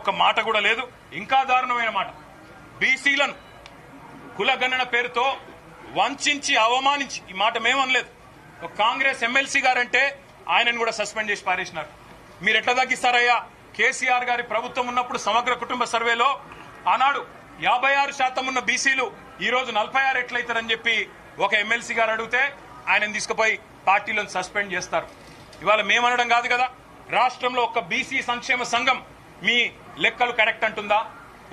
ఒక్క మాట కూడా లేదు. ఇంకా దారుణమైన మాట, బీసీలను కులగణన పేరుతో వంచి అవమానించి, ఈ మాట మేమనలేదు, ఒక కాంగ్రెస్ ఎమ్మెల్సీ గారంటే ఆయనను కూడా సస్పెండ్ చేసి పారేసినారు. మీరు ఎట్లా తగ్గిస్తారయ్యా? కేసీఆర్ గారి ప్రభుత్వం ఉన్నప్పుడు సమగ్ర కుటుంబ సర్వేలో ఆనాడు 56% ఉన్న బీసీలు ఈ రోజు 46 ఎట్లయితారని చెప్పి ఒక ఎమ్మెల్సీ గారు అడిగితే ఆయనను తీసుకుపోయి పార్టీలో సస్పెండ్ చేస్తారు. ఇవాళ మేమనడం కాదు కదా, రాష్ట్రంలో ఒక్క బీసీ సంక్షేమ సంఘం మీ లెక్కలు కరెక్ట్ అంటుందా?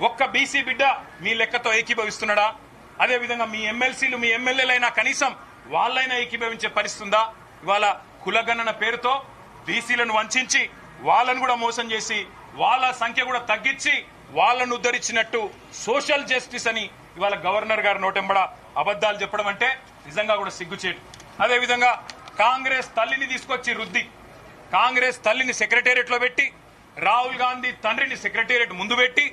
ఒక్క బీసీ బిడ్డ మీ లెక్కతో ఏకీభవిస్తున్నాడా? అదేవిధంగా మీ ఎమ్మెల్సీలు మీ ఎమ్మెల్యేలైనా కనీసం వాళ్ళైనా ఏకీభవించే పరిస్థితుందా? ఇవాళ కులగణన పేరుతో బీసీలను వంచి వాళ్ళను కూడా మోసం చేసి వాళ్ళ సంఖ్య కూడా తగ్గించి వాళ్ళను ఉద్ధరించినట్టు సోషల్ జస్టిస్ అని ఇవాళ గవర్నర్ గారు నోటెంబడ అబద్దాలు చెప్పడం అంటే నిజంగా కూడా సిగ్గుచేటు. అదేవిధంగా కాంగ్రెస్ తల్లిని తీసుకొచ్చి రుద్ది, కాంగ్రెస్ తల్లిని సెక్రటేరియట్ లో పెట్టి, రాహుల్ గాంధీ తండ్రిని సెక్రటేరియట్ ముందు పెట్టి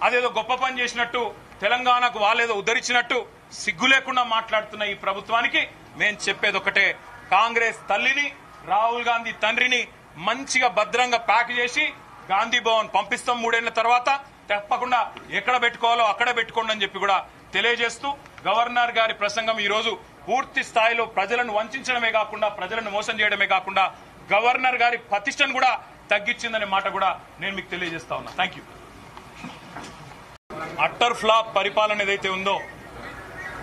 అదేదో గొప్ప పని చేసినట్టు, తెలంగాణకు వాళ్ళేదో ఉద్ధరించినట్టు సిగ్గు లేకుండా మాట్లాడుతున్న ఈ ప్రభుత్వానికి మేము చెప్పేది ఒకటే, కాంగ్రెస్ తల్లిని రాహుల్ గాంధీ తండ్రిని మంచిగా భద్రంగా ప్యాక్ చేసి గాంధీ భవన్ పంపిస్తాం 3 ఏళ్ల తర్వాత. తప్పకుండా ఎక్కడ పెట్టుకోవాలో అక్కడ పెట్టుకోండి అని చెప్పి కూడా తెలియజేస్తూ, గవర్నర్ గారి ప్రసంగం ఈ రోజు పూర్తి స్థాయిలో ప్రజలను వంచడమే కాకుండా, ప్రజలను మోసం చేయడమే కాకుండా గవర్నర్ గారి ప్రతిష్టను కూడా తగ్గించిందనే మాట కూడా నేను మీకు తెలియజేస్తా ఉన్నా. Thank you. అట్టర్ ఫ్లాప్ పరిపాలన ఏదైతే ఉందో